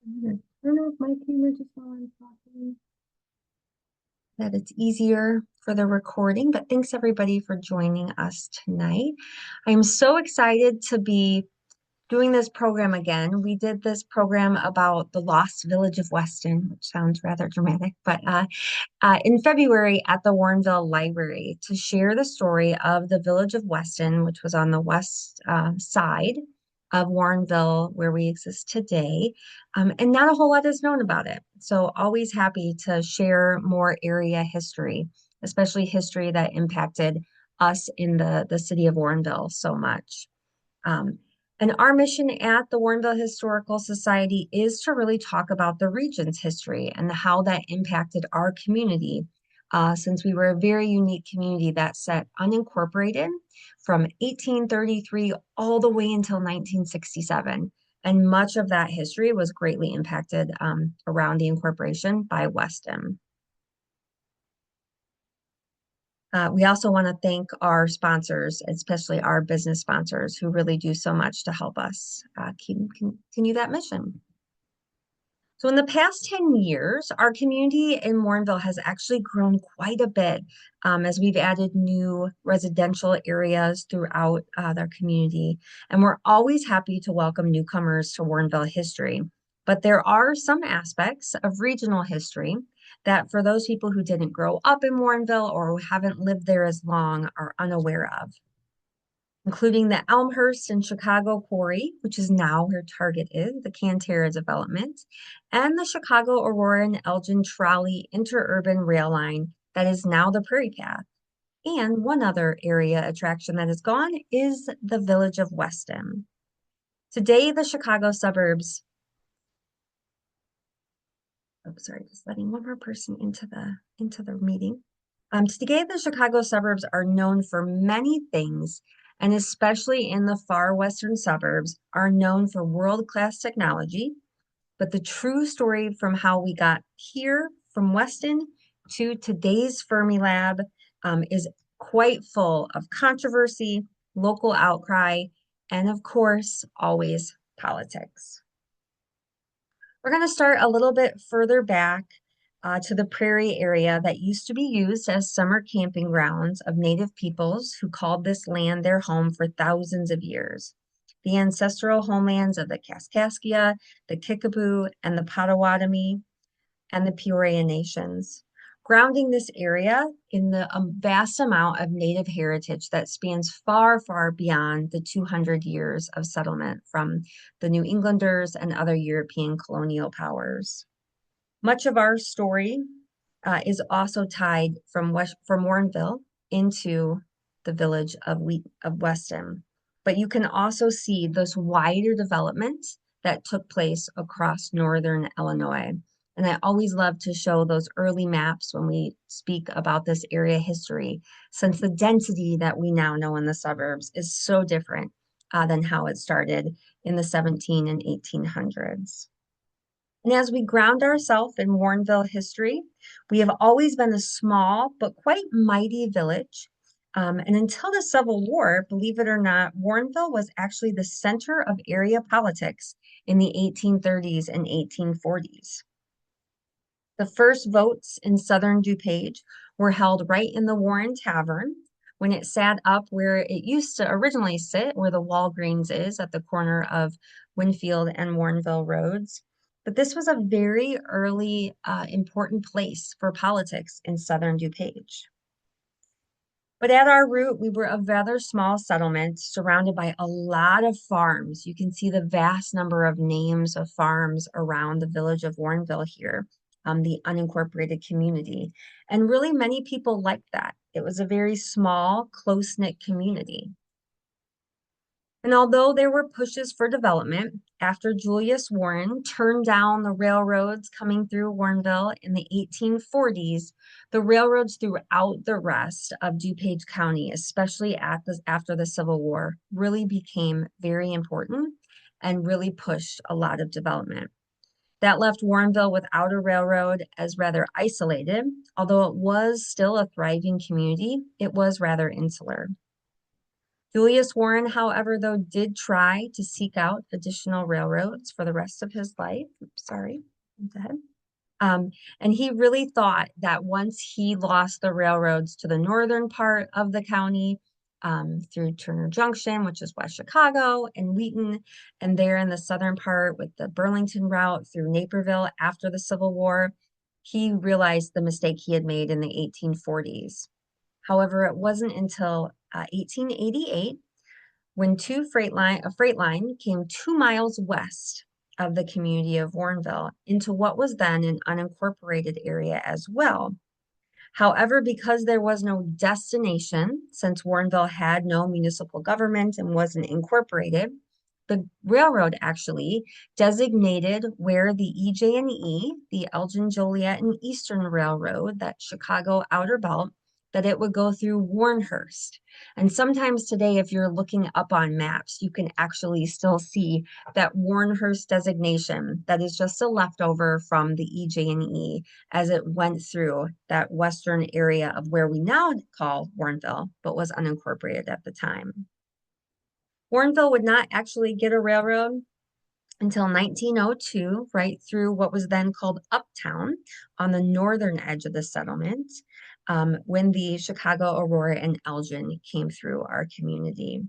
I'm gonna turn off my camera just while I'm talking, that it's easier for the recording. But thanks everybody for joining us tonight. I'm so excited to be doing this program again. We did this program about the lost village of Weston, which sounds rather dramatic, but in February at the Warrenville Library to share the story of the Village of Weston, which was on the west side of Warrenville, where we exist today. And not a whole lot is known about it. So, always happy to share more area history, especially history that impacted us in the city of Warrenville so much. Um, and our mission at the Warrenville Historical Society is to really talk about the region's history and how that impacted our community, since we were a very unique community that sat unincorporated from 1833 all the way until 1967. And much of that history was greatly impacted around the incorporation by Weston. We also want to thank our sponsors, especially our business sponsors, who really do so much to help us continue that mission. So in the past 10 years, our community in Warrenville has actually grown quite a bit as we've added new residential areas throughout their community. And we're always happy to welcome newcomers to Warrenville history. But there are some aspects of regional history that for those people who didn't grow up in Warrenville or who haven't lived there as long are unaware of, including the Elmhurst and Chicago Quarry, which is now where Target is, the Cantera development, and the Chicago Aurora and Elgin Trolley interurban rail line that is now the Prairie Path. And one other area attraction that is gone is the Village of Weston. Today, the Chicago suburbs, oh, sorry, just letting one more person into the meeting. Today, the Chicago suburbs are known for many things, and especially in the far western suburbs, are known for world-class technology. But the true story from how we got here from Weston to today's FermiLab is quite full of controversy, local outcry, and of course, always politics. We're going to start a little bit further back to the prairie area that used to be used as summer camping grounds of Native peoples who called this land their home for thousands of years. The ancestral homelands of the Kaskaskia, the Kickapoo, and the Potawatomi, and the Peoria nations, grounding this area in the vast amount of Native heritage that spans far, far beyond the 200 years of settlement from the New Englanders and other European colonial powers. Much of our story is also tied from Warrenville into the village of Weston. But you can also see this wider development that took place across northern Illinois. And I always love to show those early maps when we speak about this area history, since the density that we now know in the suburbs is so different than how it started in the 17 and 1800s. And as we ground ourselves in Warrenville history, we have always been a small but quite mighty village. And until the Civil War, believe it or not, Warrenville was actually the center of area politics in the 1830s and 1840s. The first votes in southern DuPage were held right in the Warren Tavern when it sat up where it used to originally sit, where the Walgreens is at the corner of Winfield and Warrenville roads. But this was a very early, important place for politics in southern DuPage. But at our root, we were a rather small settlement surrounded by a lot of farms. You can see the vast number of names of farms around the village of Warrenville here, the unincorporated community. And really, many people liked that. It was a very small, close-knit community. And although there were pushes for development, after Julius Warren turned down the railroads coming through Warrenville in the 1840s, the railroads throughout the rest of DuPage County, especially after the Civil War, really became very important and really pushed a lot of development. That left Warrenville without a railroad as rather isolated. Although it was still a thriving community, it was rather insular. Julius Warren, however, though, did try to seek out additional railroads for the rest of his life. Oops, sorry, I'm dead. And he really thought that once he lost the railroads to the northern part of the county, through Turner Junction, which is West Chicago, and Wheaton, and there in the southern part with the Burlington route through Naperville after the Civil War, he realized the mistake he had made in the 1840s. However, it wasn't until 1888 when a freight line came 2 miles west of the community of Warrenville into what was then an unincorporated area as well. However, because there was no destination, since Warrenville had no municipal government and wasn't incorporated, the railroad actually designated where the EJ&E, the Elgin, Joliet, and Eastern Railroad, that Chicago outer belt, that it would go through Warrenhurst. And sometimes today, if you're looking up on maps, you can actually still see that Warrenhurst designation that is just a leftover from the EJ&E as it went through that western area of where we now call Warrenville, but was unincorporated at the time. Warrenville would not actually get a railroad until 1902, right through what was then called Uptown on the northern edge of the settlement, when the Chicago, Aurora, and Elgin came through our community.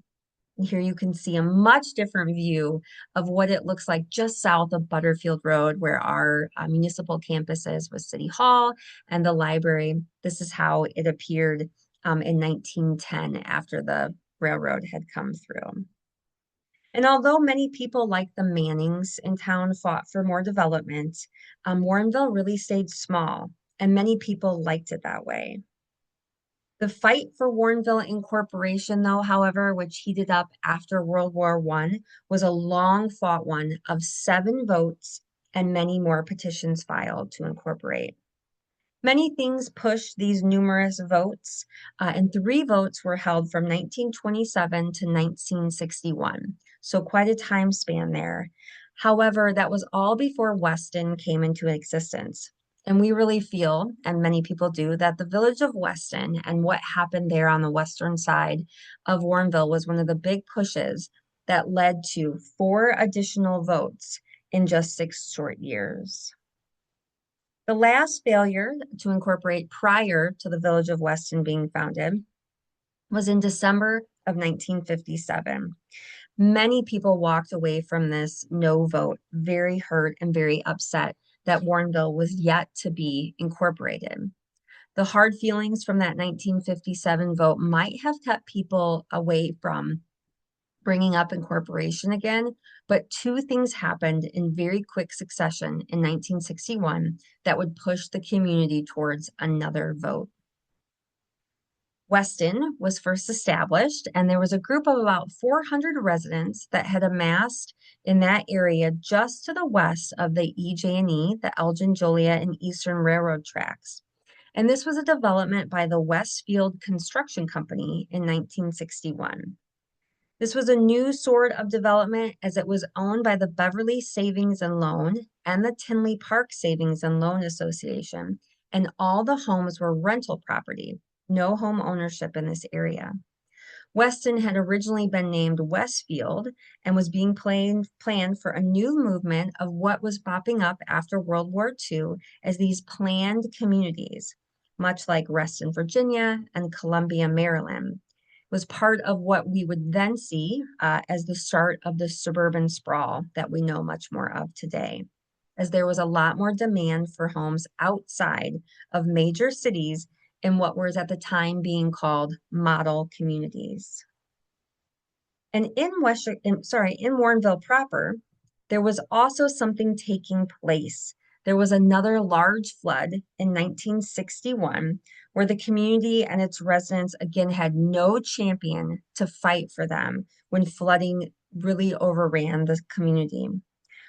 And here you can see a much different view of what it looks like just south of Butterfield Road, where our municipal campus is with City Hall and the library. This is how it appeared in 1910 after the railroad had come through. And although many people like the Mannings in town fought for more development, Warrenville really stayed small, and many people liked it that way. The fight for Warrenville incorporation, though, however, which heated up after World War I, was a long fought one of 7 votes and many more petitions filed to incorporate. Many things pushed these numerous votes, and 3 votes were held from 1927 to 1961. So quite a time span there. However, that was all before Weston came into existence. And we really feel, and many people do, that the Village of Weston and what happened there on the western side of Warrenville was one of the big pushes that led to 4 additional votes in just 6 short years. The last failure to incorporate prior to the Village of Weston being founded was in December of 1957. Many people walked away from this no vote very hurt and very upset that Warrenville was yet to be incorporated. The hard feelings from that 1957 vote might have kept people away from bringing up incorporation again, but 2 things happened in very quick succession in 1961 that would push the community towards another vote. Weston was first established, and there was a group of about 400 residents that had amassed in that area just to the west of the EJ&E, the Elgin, Joliet, and Eastern Railroad tracks. And this was a development by the Westfield Construction Company in 1961. This was a new sort of development as it was owned by the Beverly Savings and Loan and the Tinley Park Savings and Loan Association, and all the homes were rental property, no home ownership in this area. Weston had originally been named Westfield and was being planned for a new movement of what was popping up after World War II as these planned communities, much like Reston, Virginia, and Columbia, Maryland. Was part of what we would then see as the start of the suburban sprawl that we know much more of today, as there was a lot more demand for homes outside of major cities in what was at the time being called model communities. And in Warrenville proper, there was also something taking place. There was another large flood in 1961 where the community and its residents again had no champion to fight for them when flooding really overran the community.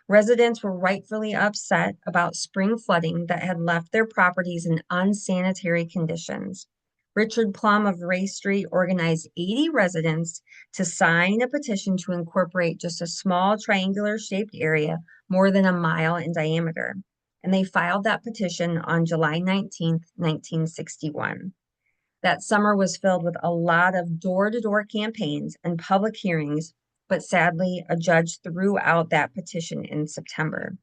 Residents were rightfully upset about spring flooding that had left their properties in unsanitary conditions. Richard Plum of Ray Street organized 80 residents to sign a petition to incorporate just a small triangular shaped area more than a mile in diameter. And they filed that petition on July 19th, 1961. That summer was filled with a lot of door-to-door campaigns and public hearings, but sadly, a judge threw out that petition in September.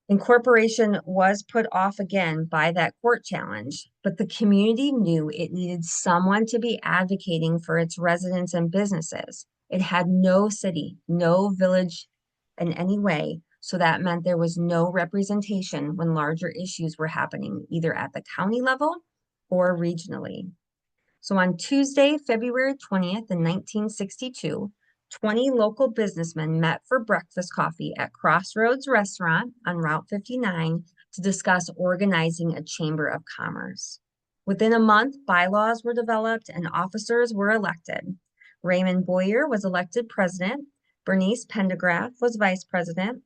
Incorporation was put off again by that court challenge, but the community knew it needed someone to be advocating for its residents and businesses. It had no city, no village in any way, so that meant there was no representation when larger issues were happening, either at the county level or regionally. So on Tuesday, February 20th in 1962, 20 local businessmen met for breakfast coffee at Crossroads Restaurant on Route 59 to discuss organizing a chamber of commerce. Within a month, bylaws were developed and officers were elected. Raymond Boyer was elected president. Bernice Pendergraft was vice president.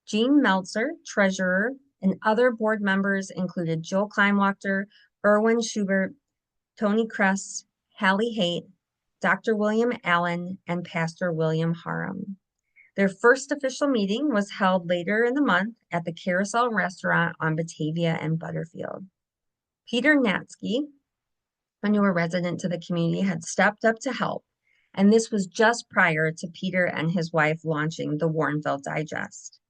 Jean Meltzer, treasurer, and other board members included Joe Kleinwachter, Erwin Schubert, Tony Kress, Hallie Haight, Dr. William Allen, and Pastor William Harum. Their first official meeting was held later in the month at the Carousel Restaurant on Batavia and Butterfield. Peter Natsky, a newer resident to the community, had stepped up to help, and this was just prior to Peter and his wife launching the Warrenville Digest.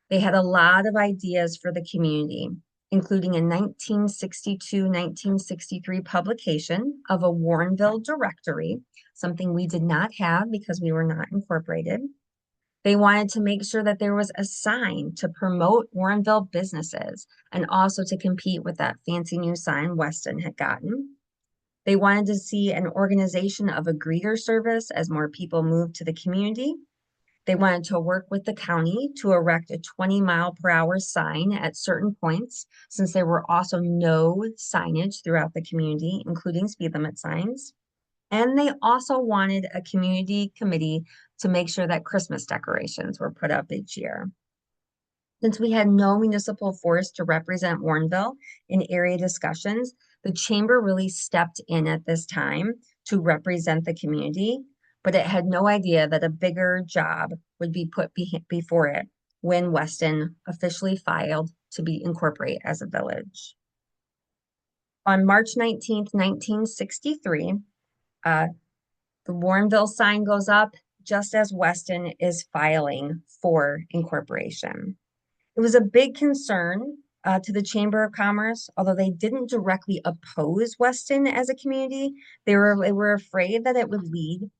They had a lot of ideas for the community, including a 1962-1963 publication of a Warrenville directory, something we did not have because we were not incorporated. They wanted to make sure that there was a sign to promote Warrenville businesses and also to compete with that fancy new sign Weston had gotten. They wanted to see an organization of a greeter service as more people moved to the community. They wanted to work with the county to erect a 20-mile-per-hour sign at certain points, since there were also no signage throughout the community, including speed limit signs. And they also wanted a community committee to make sure that Christmas decorations were put up each year. Since we had no municipal force to represent Warrenville in area discussions, the chamber really stepped in at this time to represent the community, but it had no idea that a bigger job would be put before it when Weston officially filed to be incorporated as a village. On March 19th, 1963, the Warrenville sign goes up just as Weston is filing for incorporation. It was a big concern to the Chamber of Commerce, although they didn't directly oppose Weston as a community. They were afraid that it would lead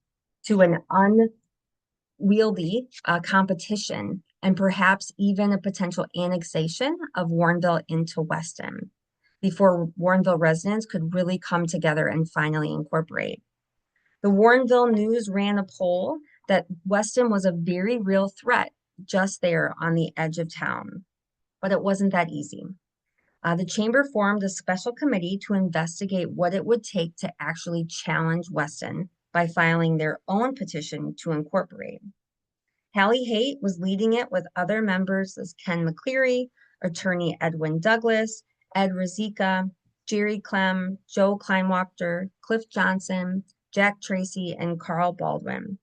to an unwieldy competition and perhaps even a potential annexation of Warrenville into Weston before Warrenville residents could really come together and finally incorporate. The Warrenville News ran a poll that Weston was a very real threat just there on the edge of town, but it wasn't that easy. The chamber formed a special committee to investigate what it would take to actually challenge Weston by filing their own petition to incorporate. Hallie Haight was leading it with other members as Ken McCleary, attorney Edwin Douglas, Ed Rizika, Jerry Clem, Joe Kleinwachter, Cliff Johnson, Jack Tracy, and Carl Baldwin.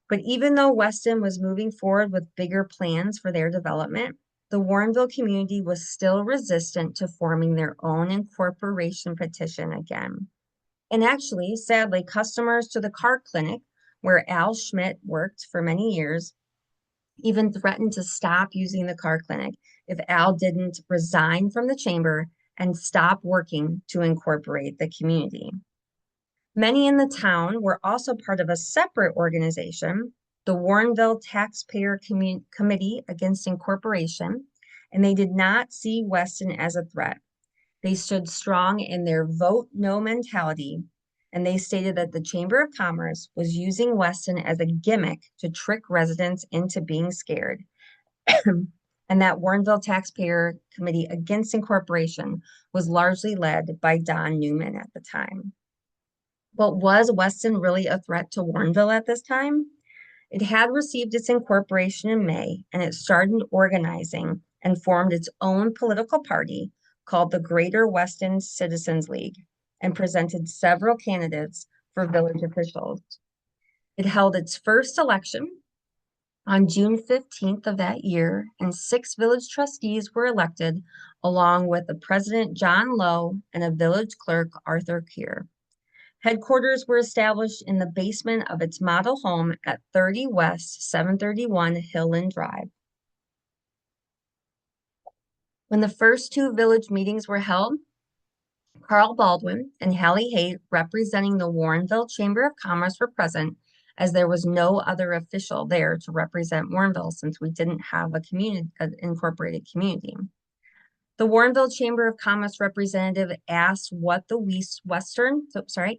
But even though Weston was moving forward with bigger plans for their development, the Warrenville community was still resistant to forming their own incorporation petition again. And actually, sadly, customers to the car clinic, where Al Schmidt worked for many years, even threatened to stop using the car clinic if Al didn't resign from the chamber and stop working to incorporate the community. Many in the town were also part of a separate organization, the Warrenville Taxpayer Committee Against Incorporation, and they did not see Weston as a threat. They stood strong in their vote no mentality, and they stated that the Chamber of Commerce was using Weston as a gimmick to trick residents into being scared, and that Warrenville Taxpayer Committee Against Incorporation was largely led by Don Newman at the time. But was Weston really a threat to Warrenville at this time? It had received its incorporation in May, and it started organizing and formed its own political party called the Greater Weston Citizens League and presented several candidates for village officials. It held its first election On June 15th of that year, and 6 village trustees were elected, along with the president, John Lowe, and a village clerk, Arthur Keir. Headquarters were established in the basement of its model home at 30 West 731 Hillland Drive. When the first 2 village meetings were held, Carl Baldwin and Hallie Haight, representing the Warrenville Chamber of Commerce, were present, as there was no other official there to represent Warrenville since we didn't have an incorporated community. The Warrenville Chamber of Commerce representative asked what the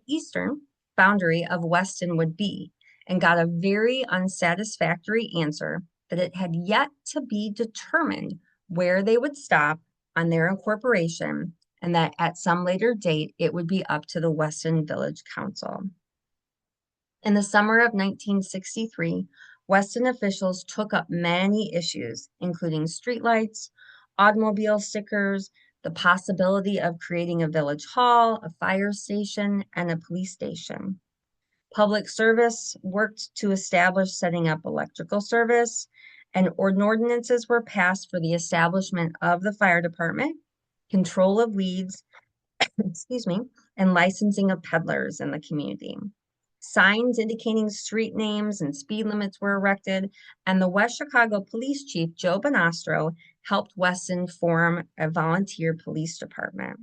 eastern boundary of Weston would be, and got a very unsatisfactory answer that it had yet to be determined where they would stop on their incorporation, and that at some later date it would be up to the Weston Village Council. In the summer of 1963, Weston officials took up many issues, including streetlights, automobile stickers, the possibility of creating a village hall, a fire station, and a police station. Public service worked to establish setting up electrical service, and ordinances were passed for the establishment of the fire department, control of weeds, excuse me, and licensing of peddlers in the community. Signs indicating street names and speed limits were erected, and the West Chicago Police Chief, Joe Bonastro, helped Weston form a volunteer police department.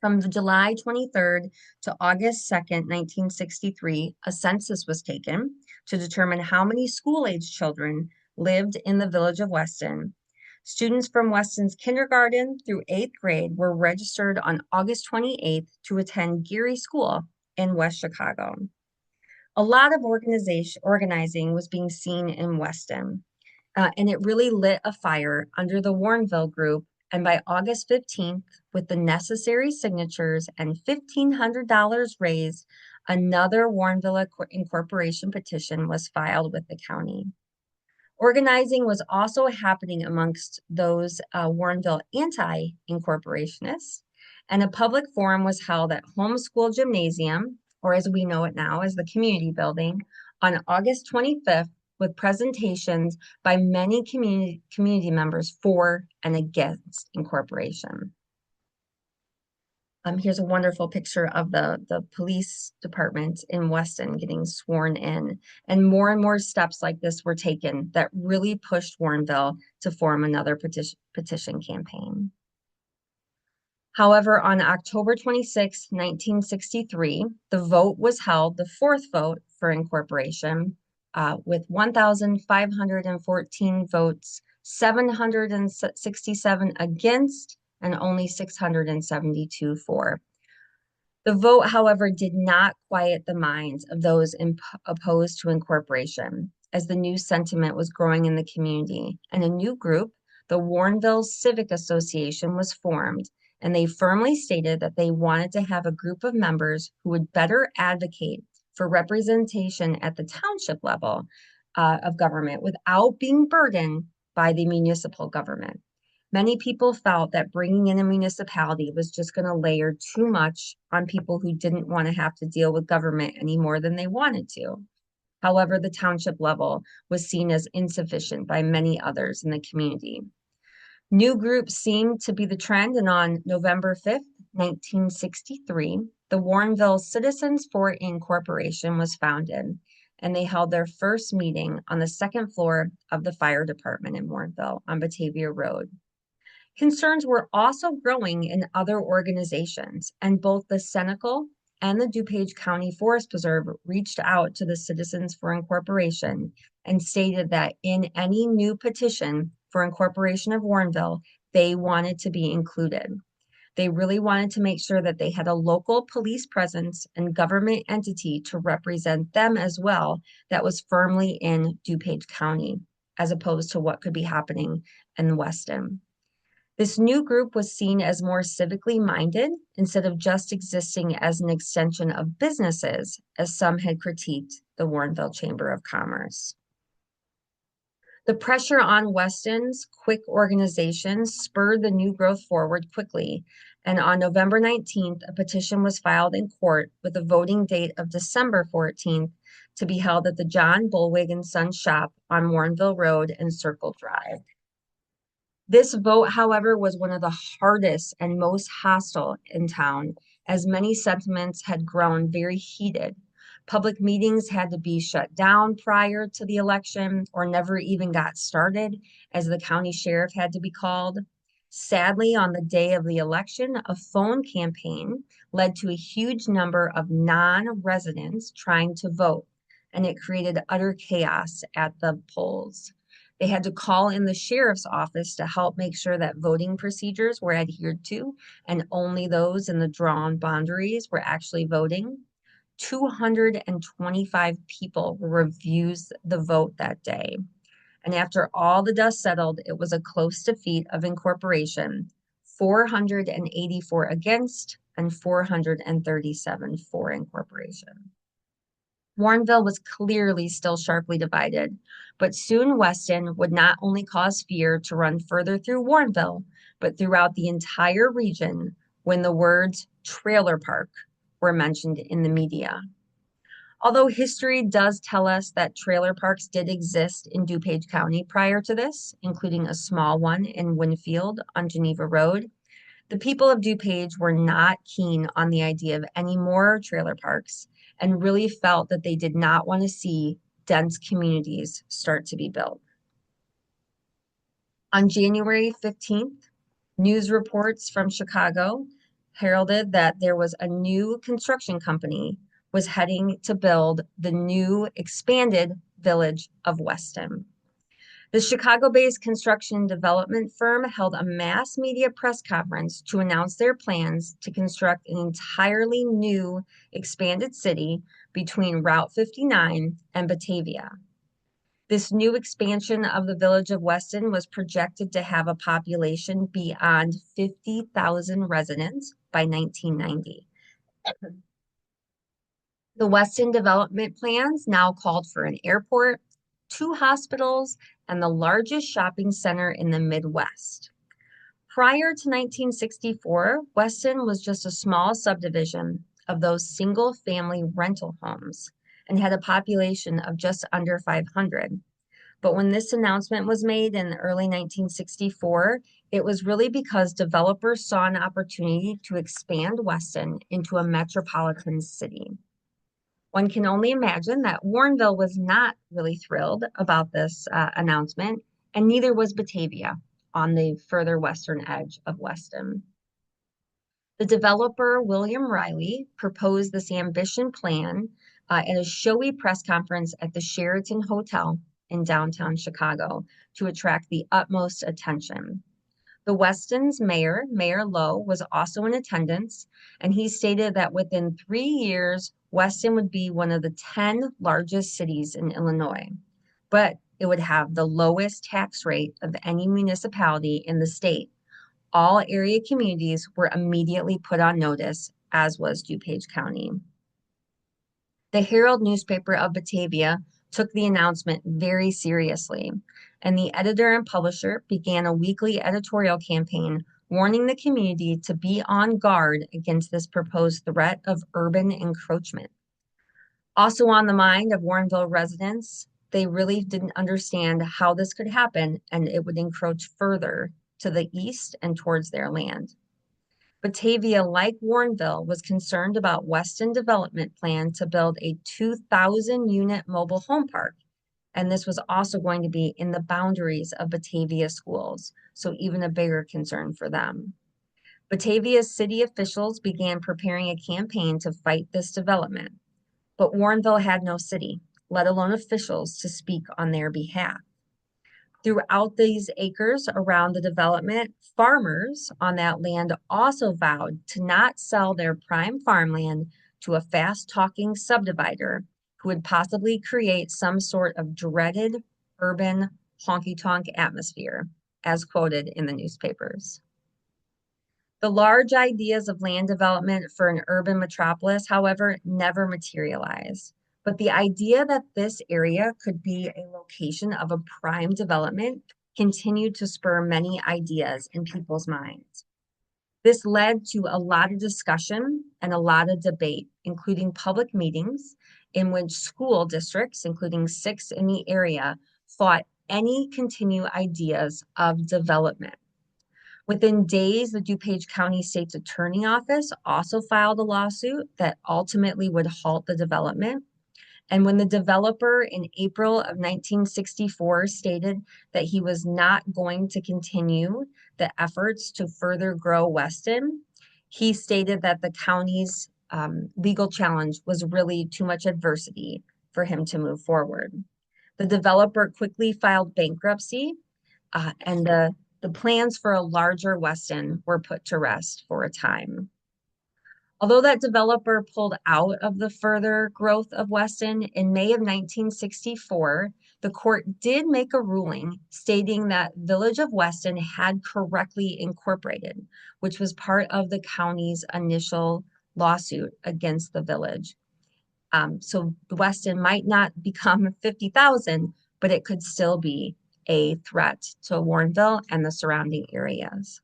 From July 23rd to August 2nd, 1963, a census was taken to determine how many school-age children lived in the Village of Weston. Students from Weston's kindergarten through 8th grade were registered on August 28th to attend Geary School in West Chicago. A lot of organizing was being seen in Weston, and it really lit a fire under the Warrenville group. And by August 15th, with the necessary signatures and $1,500 raised, another Warrenville incorporation petition was filed with the county. Organizing was also happening amongst those Warrenville anti-incorporationists, and a public forum was held at Homeschool Gymnasium, or as we know it now as the community building, on August 25th, with presentations by many community members for and against incorporation. Here's a wonderful picture of the police department in Weston getting sworn in, and more steps like this were taken that really pushed Warrenville to form another petition campaign. However, on October 26, 1963, the vote was held, the 4th vote for incorporation, with 1,514 votes, 767 against, and only 672 for. The vote, however, did not quiet the minds of those opposed to incorporation, as the new sentiment was growing in the community, and a new group, the Warrenville Civic Association, was formed, and they firmly stated that they wanted to have a group of members who would better advocate for representation at the township level of government without being burdened by the municipal government. Many people felt that bringing in a municipality was just going to layer too much on people who didn't want to have to deal with government any more than they wanted to. However, the township level was seen as insufficient by many others in the community. New groups seemed to be the trend, and on November 5th, 1963, the Warrenville Citizens for Incorporation was founded, and they held their first meeting on the 2nd floor of the fire department in Warrenville on Batavia Road. Concerns were also growing in other organizations, and both the Senecal and the DuPage County Forest Preserve reached out to the Citizens for Incorporation and stated that in any new petition for incorporation of Warrenville, they wanted to be included. They really wanted to make sure that they had a local police presence and government entity to represent them as well that was firmly in DuPage County, as opposed to what could be happening in Weston. This new group was seen as more civically minded instead of just existing as an extension of businesses, as some had critiqued the Warrenville Chamber of Commerce. The pressure on Weston's quick organization spurred the new growth forward quickly, And on November 19th, a petition was filed in court with a voting date of December 14th to be held at the John Bullwig and Sons shop on Warrenville Road and Circle Drive. This vote, however, was one of the hardest and most hostile in town, as many sentiments had grown very heated. Public meetings had to be shut down prior to the election or never even got started, as the county sheriff had to be called. Sadly, on the day of the election, a phone campaign led to a huge number of non-residents trying to vote, and it created utter chaos at the polls. They had to call in the sheriff's office to help make sure that voting procedures were adhered to, and only those in the drawn boundaries were actually voting. 225 people refused the vote that day. And after all the dust settled, it was a close defeat of incorporation, 484 against and 437 for incorporation. Warrenville was clearly still sharply divided, but soon Weston would not only cause fear to run further through Warrenville, but throughout the entire region when the words trailer park were mentioned in the media. Although history does tell us that trailer parks did exist in DuPage County prior to this, including a small one in Winfield on Geneva Road, the people of DuPage were not keen on the idea of any more trailer parks and really felt that they did not want to see dense communities start to be built. On January 15th, news reports from Chicago heralded that there was a new construction company was heading to build the new expanded Village of Weston. The Chicago-based construction development firm held a mass media press conference to announce their plans to construct an entirely new expanded city between Route 59 and Batavia. This new expansion of the Village of Weston was projected to have a population beyond 50,000 residents by 1990. The Weston development plans now called for an airport, 2 hospitals, and the largest shopping center in the Midwest. Prior to 1964, Weston was just a small subdivision of those single-family rental homes and had a population of just under 500. But when this announcement was made in early 1964, it was really because developers saw an opportunity to expand Weston into a metropolitan city. One can only imagine that Warrenville was not really thrilled about this announcement, and neither was Batavia on the further western edge of Weston. The developer, William Riley, proposed this ambitious plan at a showy press conference at the Sheraton Hotel in downtown Chicago to attract the utmost attention. The Weston's mayor, Mayor Lowe, was also in attendance, and he stated that within 3 years, Weston would be one of the 10 largest cities in Illinois, but it would have the lowest tax rate of any municipality in the state. All area communities were immediately put on notice, as was DuPage County. The Herald newspaper of Batavia took the announcement very seriously, and the editor and publisher began a weekly editorial campaign warning the community to be on guard against this proposed threat of urban encroachment. Also on the mind of Warrenville residents, they really didn't understand how this could happen, and it would encroach further to the east and towards their land. Batavia, like Warrenville, was concerned about Weston development plan to build a 2,000-unit mobile home park, and this was also going to be in the boundaries of Batavia schools, so even a bigger concern for them. Batavia's city officials began preparing a campaign to fight this development, but Warrenville had no city, let alone officials to speak on their behalf. Throughout these acres around the development, farmers on that land also vowed to not sell their prime farmland to a fast-talking subdivider who would possibly create some sort of dreaded urban honky-tonk atmosphere, as quoted in the newspapers. The large ideas of land development for an urban metropolis, however, never materialized. But the idea that this area could be a location of a prime development continued to spur many ideas in people's minds. This led to a lot of discussion and a lot of debate, including public meetings in which school districts, including 6 in the area, fought any continued ideas of development. Within days, the DuPage County State's Attorney Office also filed a lawsuit that ultimately would halt the development. And when the developer in April of 1964 stated that he was not going to continue the efforts to further grow Weston, he stated that the county's legal challenge was really too much adversity for him to move forward. The developer quickly filed bankruptcy, and the plans for a larger Weston were put to rest for a time. Although that developer pulled out of the further growth of Weston in May of 1964, the court did make a ruling stating that Village of Weston had correctly incorporated, which was part of the county's initial lawsuit against the village. So Weston might not become 50,000, but it could still be a threat to Warrenville and the surrounding areas.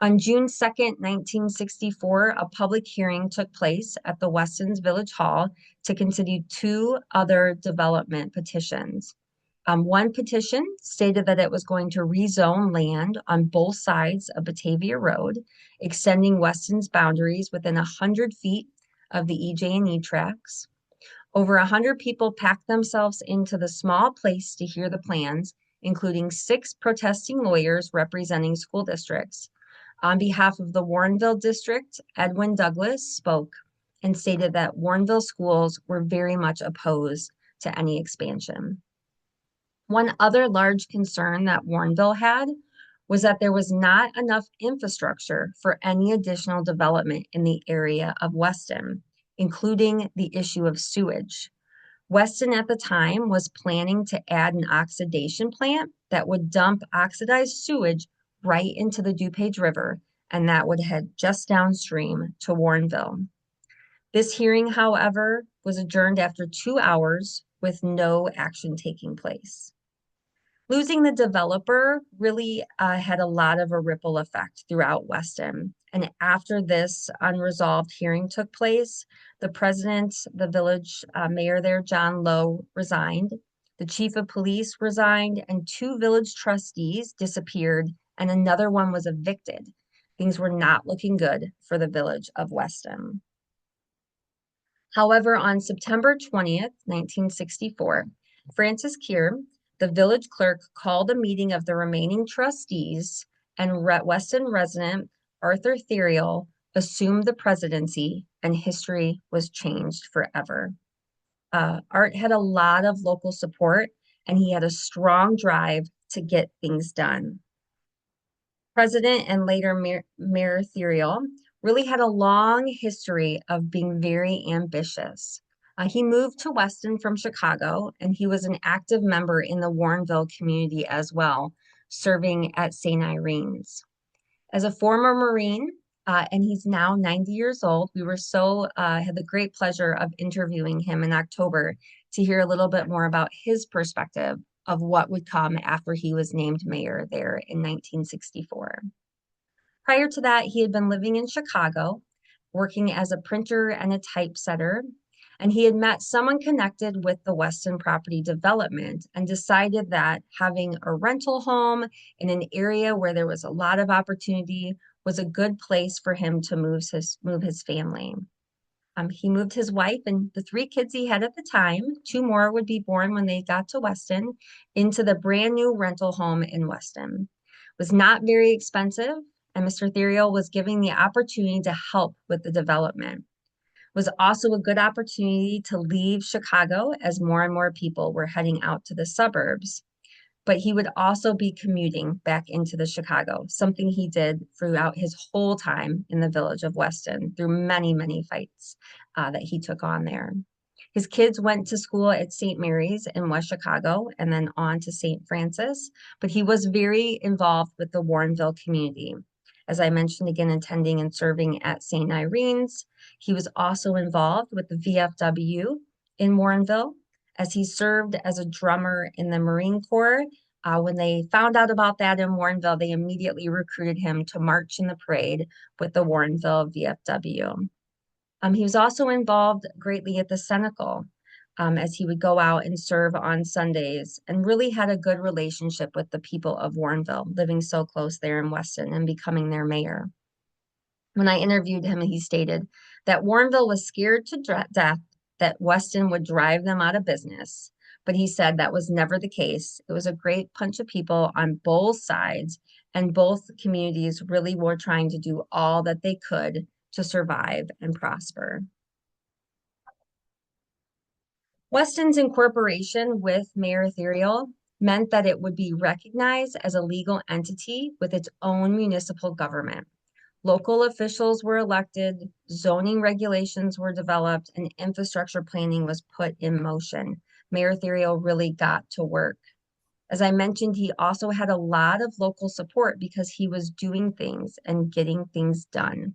On June 2nd, 1964, a public hearing took place at the Weston's Village Hall to consider 2 other development petitions. One petition stated that it was going to rezone land on both sides of Batavia Road, extending Weston's boundaries within 100 feet of the EJ&E tracks. Over 100 people packed themselves into the small place to hear the plans, including 6 protesting lawyers representing school districts. On behalf of the Warrenville district, Edwin Douglas spoke and stated that Warrenville schools were very much opposed to any expansion. One other large concern that Warrenville had was that there was not enough infrastructure for any additional development in the area of Weston, including the issue of sewage. Weston at the time was planning to add an oxidation plant that would dump oxidized sewage right into the DuPage River, and that would head just downstream to Warrenville. This hearing, however, was adjourned after 2 hours with no action taking place. Losing the developer really had a lot of a ripple effect throughout Weston. And after this unresolved hearing took place, the president, the village mayor there, John Lowe, resigned. The chief of police resigned, and 2 village trustees disappeared, and another one was evicted. Things were not looking good for the village of Weston. However, on September 20th, 1964, Francis Keir, the village clerk, called a meeting of the remaining trustees, and Weston resident Arthur Therial assumed the presidency, and history was changed forever. Art had a lot of local support, and he had a strong drive to get things done. President and later Mayor Therial really had a long history of being very ambitious. He moved to Weston from Chicago, and he was an active member in the Warrenville community as well, serving at St. Irene's. As a former Marine, and he's now 90 years old, we were had the great pleasure of interviewing him in October to hear a little bit more about his perspective of what would come after he was named mayor there in 1964. Prior to that, he had been living in Chicago, working as a printer and a typesetter, and he had met someone connected with the Weston property development and decided that having a rental home in an area where there was a lot of opportunity was a good place for him to move his family. He moved his wife and the 3 kids he had at the time, 2 more would be born when they got to Weston, into the brand new rental home in Weston. It was not very expensive, and Mr. Therial was given the opportunity to help with the development. It was also a good opportunity to leave Chicago as more and more people were heading out to the suburbs. But he would also be commuting back into the Chicago, something he did throughout his whole time in the village of Weston through many, many fights that he took on there. His kids went to school at St. Mary's in West Chicago and then on to St. Francis, but he was very involved with the Warrenville community. As I mentioned, again, attending and serving at St. Irene's. He was also involved with the VFW in Warrenville, as he served as a drummer in the Marine Corps, When they found out about that in Warrenville, they immediately recruited him to march in the parade with the Warrenville VFW. He was also involved greatly at the Cenacle, as he would go out and serve on Sundays, and really had a good relationship with the people of Warrenville, living so close there in Weston and becoming their mayor. When I interviewed him, he stated that Warrenville was scared to death that Weston would drive them out of business. But he said that was never the case. It was a great bunch of people on both sides, and both communities really were trying to do all that they could to survive and prosper. Weston's incorporation with Mayor Ethereal meant that it would be recognized as a legal entity with its own municipal government. Local officials were elected, zoning regulations were developed, and infrastructure planning was put in motion. Mayor Ethereal really got to work. As I mentioned, he also had a lot of local support because he was doing things and getting things done.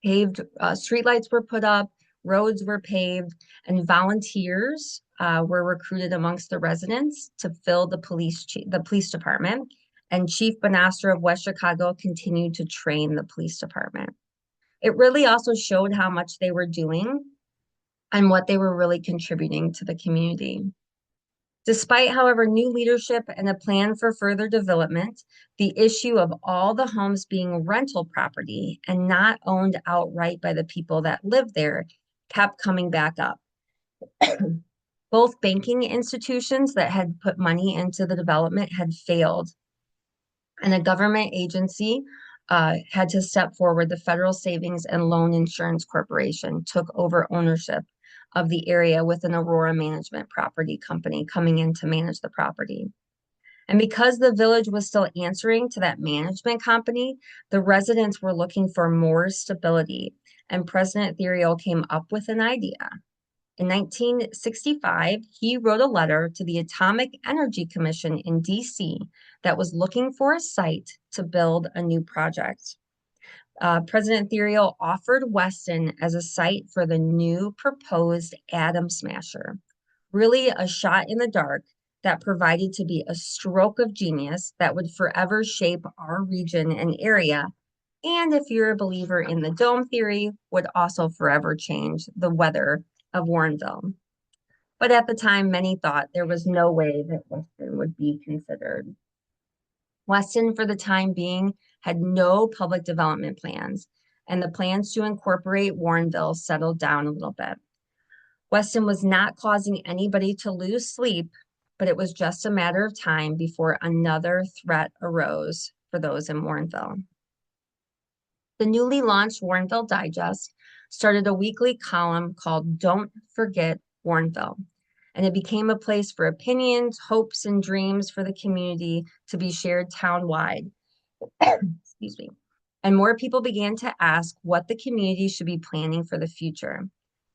Paved streetlights were put up, roads were paved, and volunteers were recruited amongst the residents to fill the police department. And Chief Banastra of West Chicago continued to train the police department. It really also showed how much they were doing and what they were really contributing to the community. Despite, however, new leadership and a plan for further development, the issue of all the homes being rental property and not owned outright by the people that live there kept coming back up. Both banking institutions that had put money into the development had failed, and a government agency had to step forward. The Federal Savings and Loan Insurance Corporation took over ownership of the area with an Aurora Management property company coming in to manage the property. And because the village was still answering to that management company, the residents were looking for more stability. And President Ethereal came up with an idea. In 1965, he wrote a letter to the Atomic Energy Commission in DC that was looking for a site to build a new project. President Ethereal offered Weston as a site for the new proposed atom smasher, really a shot in the dark that provided to be a stroke of genius that would forever shape our region and area. And if you're a believer in the dome theory, would also forever change the weather of Warrenville. But at the time, many thought there was no way that Weston would be considered. Weston, for the time being, had no public development plans, and the plans to incorporate Warrenville settled down a little bit. Weston was not causing anybody to lose sleep, but it was just a matter of time before another threat arose for those in Warrenville. The newly launched Warrenville Digest started a weekly column called Don't Forget Warrenville, and it became a place for opinions, hopes, and dreams for the community to be shared townwide. Excuse me. And more people began to ask what the community should be planning for the future.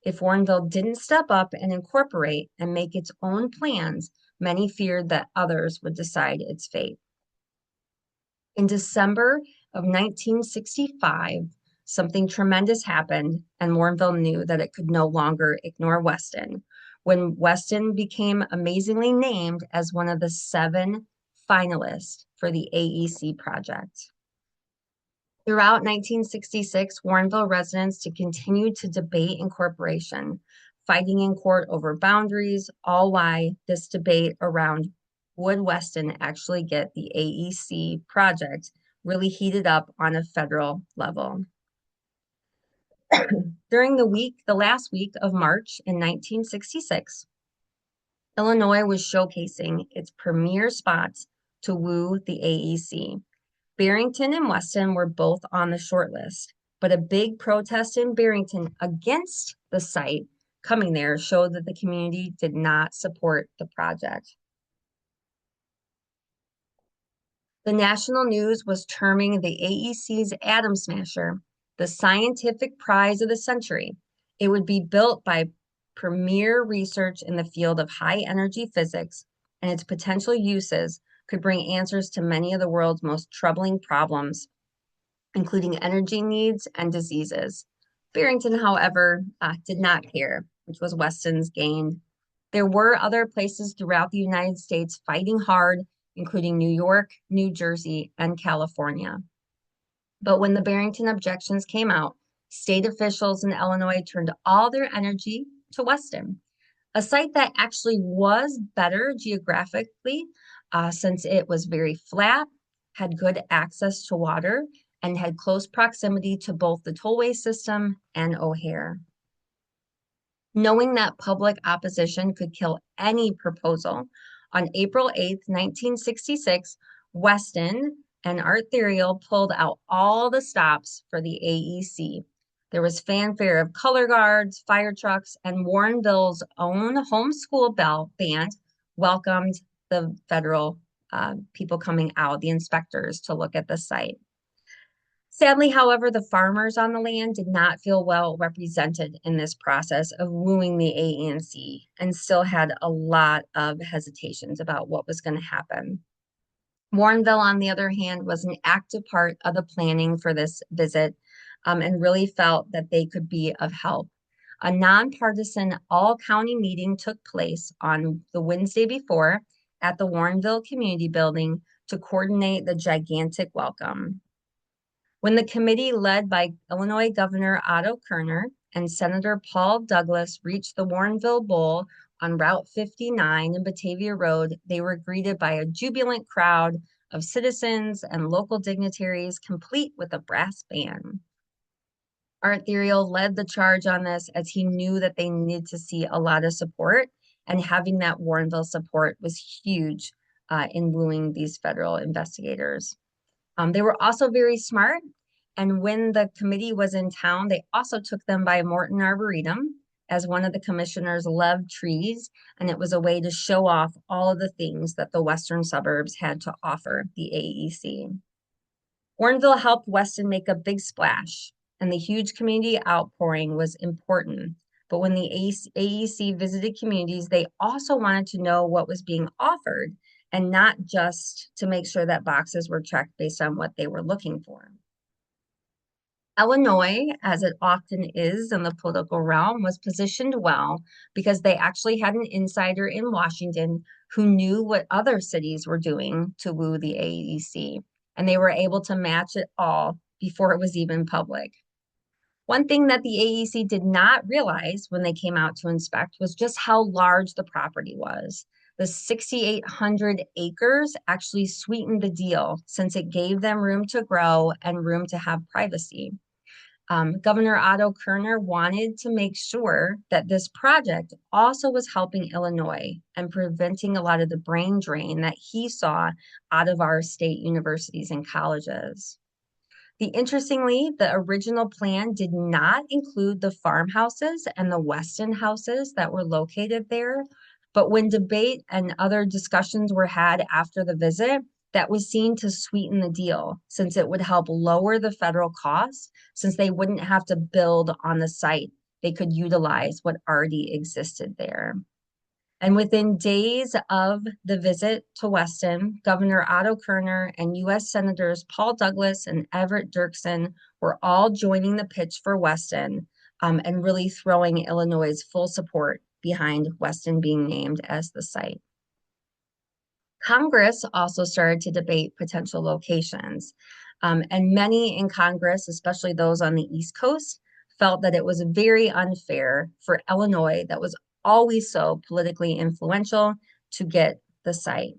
If Warrenville didn't step up and incorporate and make its own plans, many feared that others would decide its fate. In December of 1965, something tremendous happened, and Warrenville knew that it could no longer ignore Weston when Weston became amazingly named as one of the 7 finalists for the AEC project. Throughout 1966, Warrenville residents continued to debate incorporation, fighting in court over boundaries, all while this debate around would Weston actually get the AEC project really heated up on a federal level. During the last week of March in 1966, Illinois was showcasing its premier spots to woo the AEC. Barrington and Weston were both on the short list, but a big protest in Barrington against the site coming there showed that the community did not support the project. The national news was terming the AEC's atom smasher the scientific prize of the century. It would be built by premier research in the field of high energy physics, and its potential uses could bring answers to many of the world's most troubling problems, including energy needs and diseases. Barrington, however, did not care, which was Weston's gain. There were other places throughout the United States fighting hard, including New York, New Jersey, and California. But when the Barrington objections came out, state officials in Illinois turned all their energy to Weston, a site that actually was better geographically since it was very flat, had good access to water, and had close proximity to both the tollway system and O'Hare. Knowing that public opposition could kill any proposal, on April 8th, 1966, Weston and Arterial pulled out all the stops for the AEC. There was fanfare of color guards, fire trucks, and Warrenville's own homeschool band welcomed the federal people coming out, the inspectors, to look at the site. Sadly, however, the farmers on the land did not feel well represented in this process of wooing the ANC and still had a lot of hesitations about what was going to happen. Warrenville, on the other hand, was an active part of the planning for this visit and really felt that they could be of help. A nonpartisan all-county meeting took place on the Wednesday before at the Warrenville Community Building to coordinate the gigantic welcome. When the committee led by Illinois Governor Otto Kerner and Senator Paul Douglas reached the Warrenville Bowl on Route 59 in Batavia Road, they were greeted by a jubilant crowd of citizens and local dignitaries, complete with a brass band. Arterial led the charge on this as he knew that they needed to see a lot of support, and having that Warrenville support was huge in wooing these federal investigators. They were also very smart, and when the committee was in town, they also took them by Morton Arboretum, as one of the commissioners loved trees, and it was a way to show off all of the things that the western suburbs had to offer the AEC. Warrenville helped Weston make a big splash, and the huge community outpouring was important. But when the AEC visited communities, they also wanted to know what was being offered, and not just to make sure that boxes were checked based on what they were looking for. Illinois, as it often is in the political realm, was positioned well because they actually had an insider in Washington who knew what other cities were doing to woo the AEC, and they were able to match it all before it was even public. One thing that the AEC did not realize when they came out to inspect was just how large the property was. The 6,800 acres actually sweetened the deal since it gave them room to grow and room to have privacy. Governor Otto Kerner wanted to make sure that this project also was helping Illinois and preventing a lot of the brain drain that he saw out of our state universities and colleges. Interestingly, the original plan did not include the farmhouses and the Weston houses that were located there. But when debate and other discussions were had after the visit, that was seen to sweeten the deal, since it would help lower the federal costs, since they wouldn't have to build on the site. They could utilize what already existed there. And within days of the visit to Weston, Governor Otto Kerner and U.S. Senators Paul Douglas and Everett Dirksen were all joining the pitch for Weston and really throwing Illinois' full support behind Weston being named as the site. Congress also started to debate potential locations, and many in Congress, especially those on the East Coast, felt that it was very unfair for Illinois, that was always so politically influential, to get the site.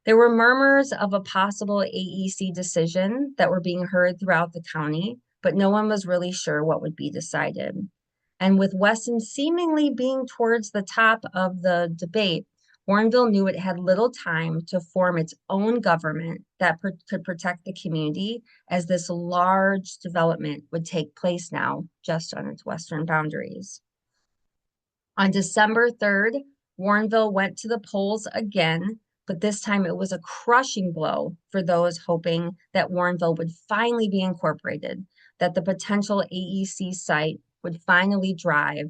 There were murmurs of a possible AEC decision that were being heard throughout the county, but no one was really sure what would be decided. And with Weston seemingly being towards the top of the debate, Warrenville knew it had little time to form its own government that could protect the community, as this large development would take place now just on its western boundaries. On December 3rd, Warrenville went to the polls again, but this time it was a crushing blow for those hoping that Warrenville would finally be incorporated, that the potential AEC site would finally drive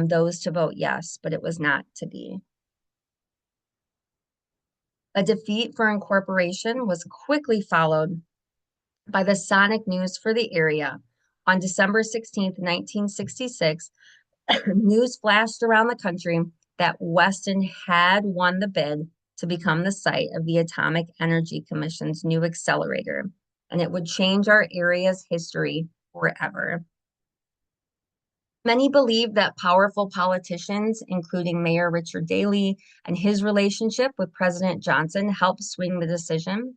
those to vote yes, but it was not to be. A defeat for incorporation was quickly followed by the sonic news for the area. On December 16th, 1966, news flashed around the country that Weston had won the bid to become the site of the Atomic Energy Commission's new accelerator, and it would change our area's history forever. Many believe that powerful politicians, including Mayor Richard Daley and his relationship with President Johnson, helped swing the decision.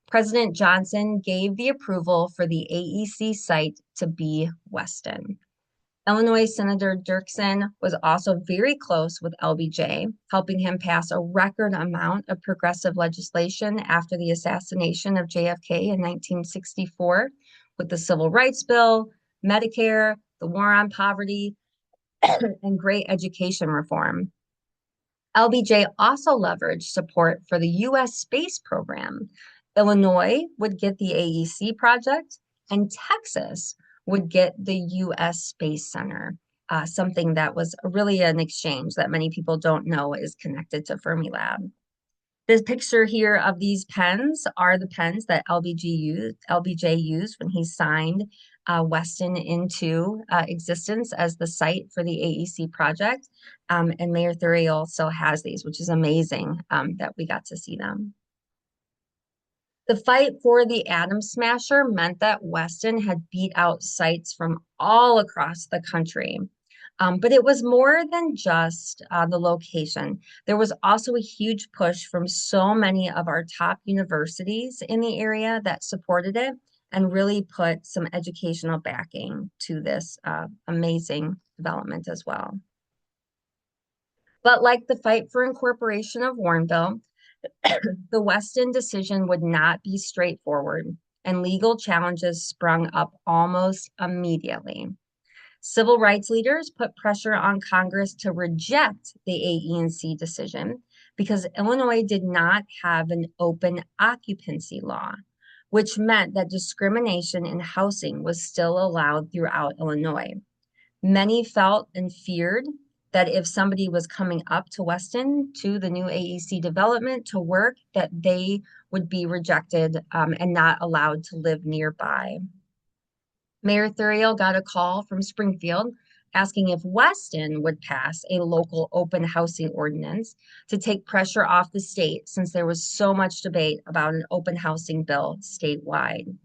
President Johnson gave the approval for the AEC site to be Weston. Illinois Senator Dirksen was also very close with LBJ, helping him pass a record amount of progressive legislation after the assassination of JFK in 1964, with the Civil Rights Bill, Medicare, the War on Poverty, and great education reform. LBJ also leveraged support for the U.S. space program. Illinois would get the AEC project, and Texas would get the U.S. Space Center, something that was really an exchange that many people don't know is connected to FermiLab. This picture here of these pens are the pens that LBJ used when he signed Weston into existence as the site for the AEC project. And Mayor Thuriel still has these, which is amazing that we got to see them. The fight for the Atom Smasher meant that Weston had beat out sites from all across the country. But it was more than just the location. There was also a huge push from so many of our top universities in the area that supported it and really put some educational backing to this amazing development as well. But like the fight for incorporation of Warrenville, the Weston decision would not be straightforward, and legal challenges sprung up almost immediately. Civil rights leaders put pressure on Congress to reject the AE&C decision because Illinois did not have an open occupancy law, which meant that discrimination in housing was still allowed throughout Illinois. Many felt and feared that if somebody was coming up to Weston, to the new AEC development to work, that they would be rejected and not allowed to live nearby. Mayor Thuriel got a call from Springfield asking if Weston would pass a local open housing ordinance to take pressure off the state since there was so much debate about an open housing bill statewide.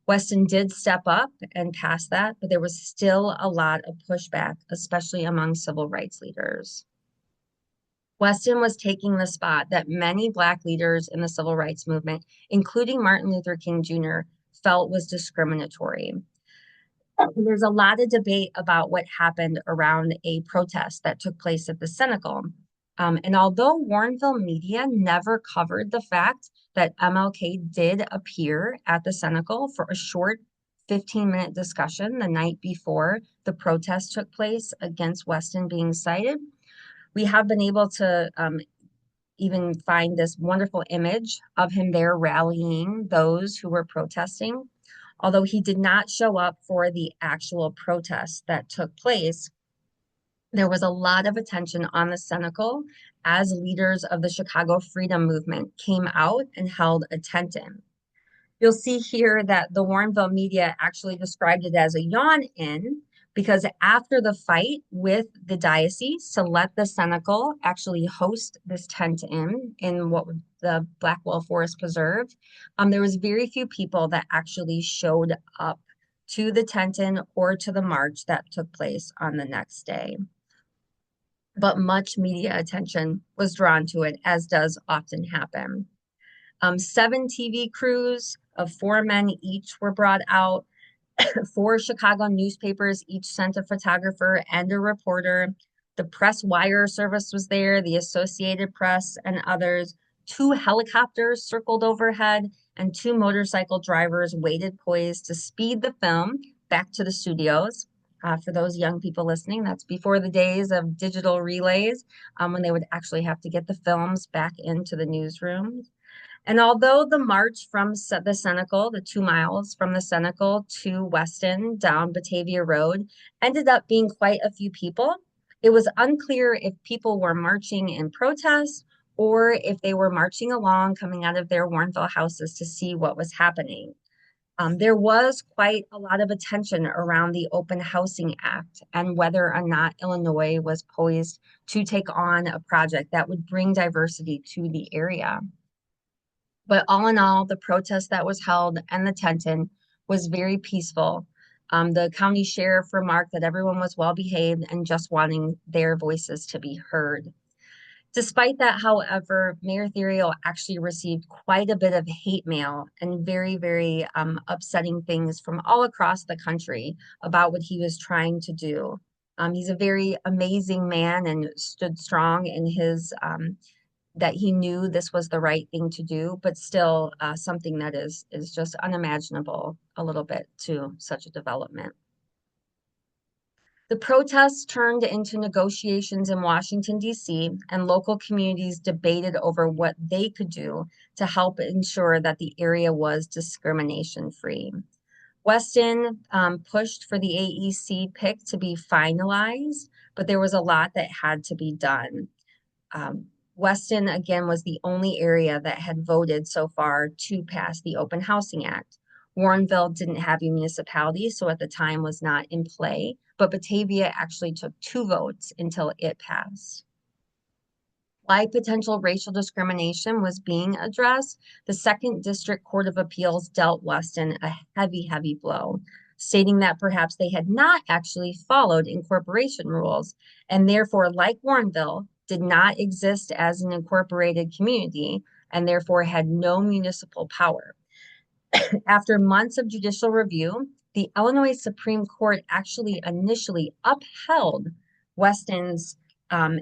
Weston did step up and pass that, but there was still a lot of pushback, especially among civil rights leaders. Weston was taking the spot that many Black leaders in the civil rights movement, including Martin Luther King Jr., felt was discriminatory. There's a lot of debate about what happened around a protest that took place at the Senecal. And although Warrenville media never covered the fact that MLK did appear at the Senecal for a short 15-minute discussion the night before the protest took place against Weston being cited, we have been able to even find this wonderful image of him there rallying those who were protesting. Although he did not show up for the actual protest that took place, there was a lot of attention on the Senecal as leaders of the Chicago Freedom Movement came out and held a tent in. You'll see here that the Warrenville media actually described it as a yawn-in because after the fight with the diocese to let the Senecal actually host this tent in what the Blackwell Forest Preserve, there was very few people that actually showed up to the tent in or to the march that took place on the next day. But much media attention was drawn to it, as does often happen. 7 TV crews of 4 men each were brought out. 4 Chicago newspapers each sent a photographer and a reporter. The press wire service was there, the Associated Press and others. 2 helicopters circled overhead, and 2 motorcycle drivers waited poised to speed the film back to the studios. For those young people listening, that's before the days of digital relays, when they would actually have to get the films back into the newsrooms. And although the march from the Senecal, the 2 miles from the Senecal to Weston down Batavia Road, ended up being quite a few people, it was unclear if people were marching in protest or if they were marching along, coming out of their Warrenville houses to see what was happening. There was quite a lot of attention around the Open Housing Act and whether or not Illinois was poised to take on a project that would bring diversity to the area. But all in all, the protest that was held and the tension was very peaceful. The county sheriff remarked that everyone was well behaved and just wanting their voices to be heard. Despite that, however, Mayor Theriot actually received quite a bit of hate mail and very upsetting things from all across the country about what he was trying to do. He's a very amazing man and stood strong in his that he knew this was the right thing to do, but still something that is just unimaginable a little bit to such a development. The protests turned into negotiations in Washington, D.C., and local communities debated over what they could do to help ensure that the area was discrimination-free. Weston pushed for the AEC pick to be finalized, but there was a lot that had to be done. Weston, again, was the only area that had voted so far to pass the Open Housing Act. Warrenville didn't have a municipality, so at the time was not in play, but Batavia actually took 2 votes until it passed. Why potential racial discrimination was being addressed, the Second District Court of Appeals dealt Weston a heavy blow, stating that perhaps they had not actually followed incorporation rules, and therefore, like Warrenville, did not exist as an incorporated community, and therefore had no municipal power. After months of judicial review, the Illinois Supreme Court actually initially upheld Weston's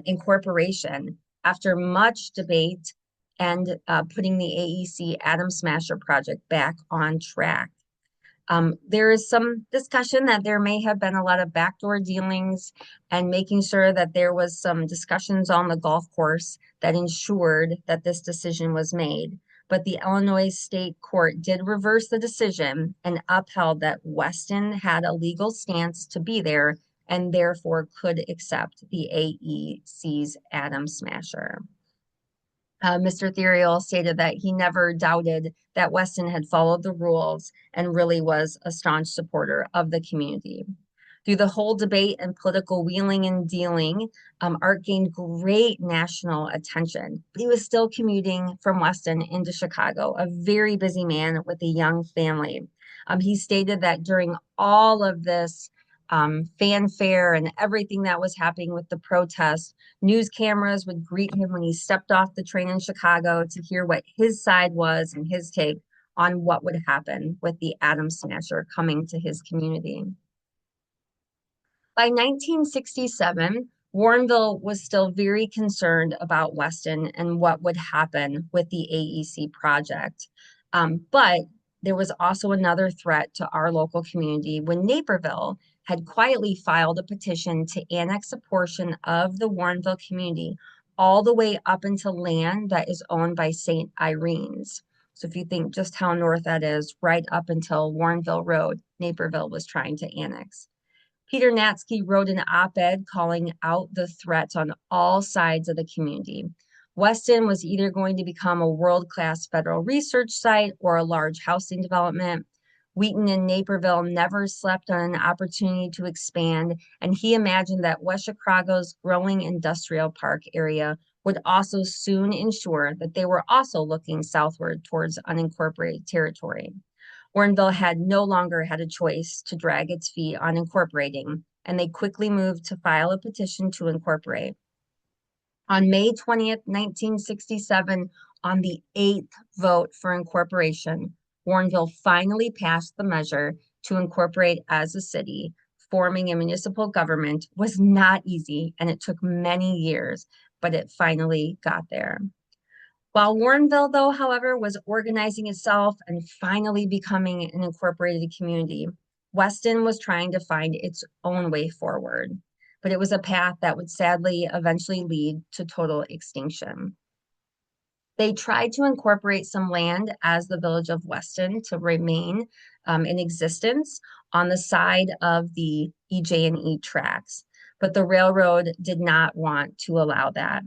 incorporation after much debate and putting the AEC Atom Smasher project back on track. There is some discussion that there may have been a lot of backdoor dealings and making sure that there was some discussions on the golf course that ensured that this decision was made. But the Illinois State Court did reverse the decision and upheld that Weston had a legal stance to be there and therefore could accept the AEC's Atom Smasher. Mr. Theriot stated that he never doubted that Weston had followed the rules and really was a staunch supporter of the community. Through the whole debate and political wheeling and dealing, Art gained great national attention, but he was still commuting from Weston into Chicago, a very busy man with a young family. He stated that during all of this fanfare and everything that was happening with the protest, news cameras would greet him when he stepped off the train in Chicago to hear what his side was and his take on what would happen with the Atom Smasher coming to his community. By 1967, Warrenville was still very concerned about Weston and what would happen with the AEC project. But there was also another threat to our local community when Naperville had quietly filed a petition to annex a portion of the Warrenville community all the way up into land that is owned by St. Irene's. So if you think just how north that is, right up until Warrenville Road, Naperville was trying to annex. Peter Natsky wrote an op-ed calling out the threats on all sides of the community. Weston was either going to become a world-class federal research site or a large housing development. Wheaton and Naperville never slept on an opportunity to expand, and he imagined that West Chicago's growing industrial park area would also soon ensure that they were also looking southward towards unincorporated territory. Warrenville had no longer had a choice to drag its feet on incorporating, and they quickly moved to file a petition to incorporate. On May 20th, 1967, on the 8th vote for incorporation, Warrenville finally passed the measure to incorporate as a city. Forming a municipal government was not easy, and it took many years, but it finally got there. While Warrenville, though, however, was organizing itself and finally becoming an incorporated community, Weston was trying to find its own way forward. But it was a path that would sadly eventually lead to total extinction. They tried to incorporate some land as the Village of Weston to remain in existence on the side of the EJ&E tracks, but the railroad did not want to allow that.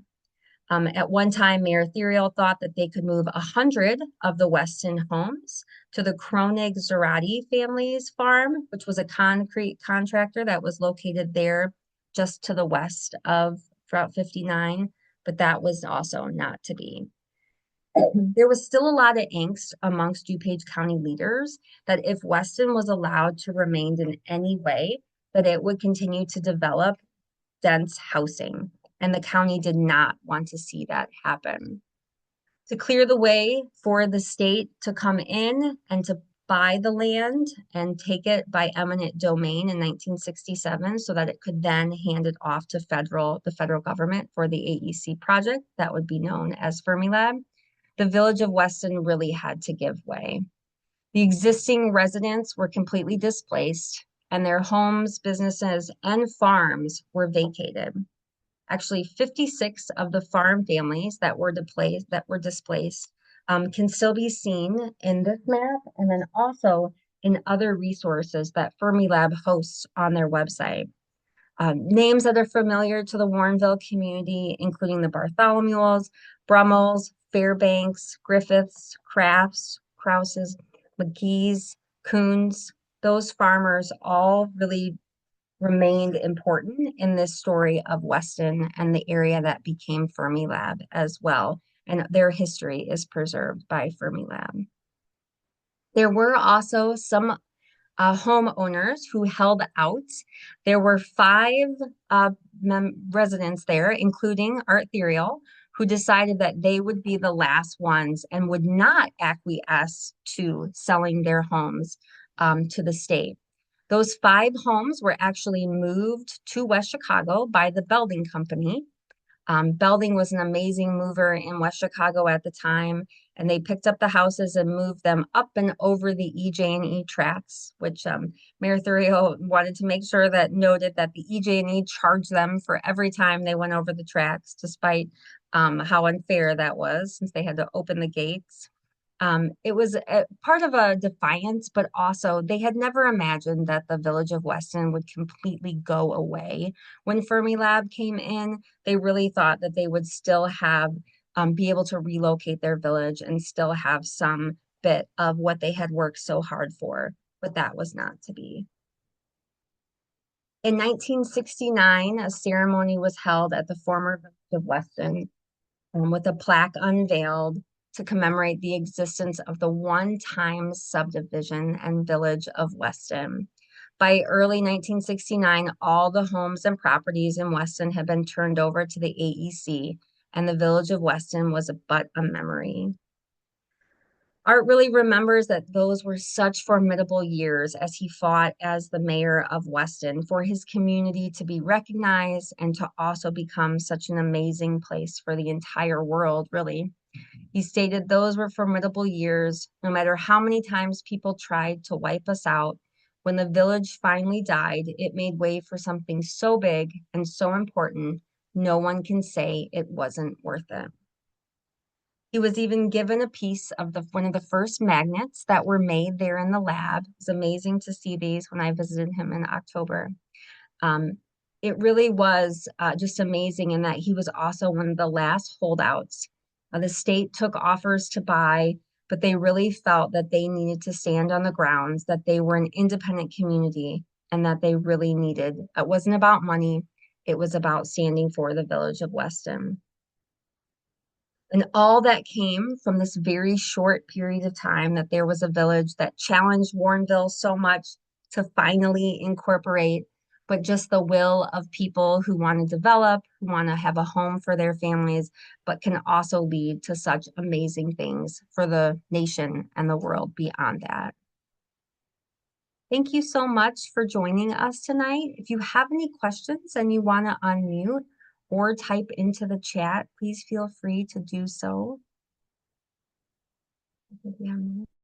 At one time, Mayor Theriot thought that they could move 100 of the Weston homes to the Kronig-Zarate family's farm, which was a concrete contractor that was located there just to the west of Route 59, but that was also not to be. There was still a lot of angst amongst DuPage County leaders that if Weston was allowed to remain in any way, that it would continue to develop dense housing, and the county did not want to see that happen. To clear the way for the state to come in and to buy the land and take it by eminent domain in 1967 so that it could then hand it off to the federal government for the AEC project that would be known as FermiLab, the Village of Weston really had to give way. The existing residents were completely displaced, and their homes, businesses, and farms were vacated. Actually, 56 of the farm families that were displaced can still be seen in this map, and then also in other resources that FermiLab hosts on their website. Names that are familiar to the Warrenville community, including the Bartholomew's, Brummels, Fairbanks, Griffiths, Crafts, Krauses, McGee's, Coons. Those farmers all really remained important in this story of Weston and the area that became FermiLab as well. And their history is preserved by FermiLab. There were also some homeowners who held out. There were 5 residents there, including Art Theriot, who decided that they would be the last ones and would not acquiesce to selling their homes to the state. Those 5 homes were actually moved to West Chicago by the Belding Company. Belding was an amazing mover in West Chicago at the time, and they picked up the houses and moved them up and over the EJ&E tracks, which Mayor Theriot wanted to make sure that noted that the EJ&E charged them for every time they went over the tracks, despite how unfair that was since they had to open the gates. It was part of a defiance, but also they had never imagined that the Village of Weston would completely go away. When FermiLab came in, they really thought that they would still have be able to relocate their village and still have some bit of what they had worked so hard for, but that was not to be. In 1969, a ceremony was held at the former Village of Weston with a plaque unveiled to commemorate the existence of the one-time subdivision and Village of Weston. By early 1969, all the homes and properties in Weston had been turned over to the AEC, and the Village of Weston was but a memory. Art really remembers that those were such formidable years as he fought as the mayor of Weston for his community to be recognized and to also become such an amazing place for the entire world, really. He stated those were formidable years, no matter how many times people tried to wipe us out. When the village finally died, it made way for something so big and so important, no one can say it wasn't worth it. He was even given a piece of one of the first magnets that were made there in the lab. It was amazing to see these when I visited him in October. It really was just amazing in that he was also one of the last holdouts. The state took offers to buy, but they really felt that they needed to stand on the grounds that they were an independent community and that they really needed. It wasn't about money. It was about standing for the Village of Weston. And all that came from this very short period of time that there was a village that challenged Warrenville so much to finally incorporate, but just the will of people who want to develop, who want to have a home for their families, but can also lead to such amazing things for the nation and the world beyond that. Thank you so much for joining us tonight. If you have any questions and you want to unmute or type into the chat, please feel free to do so.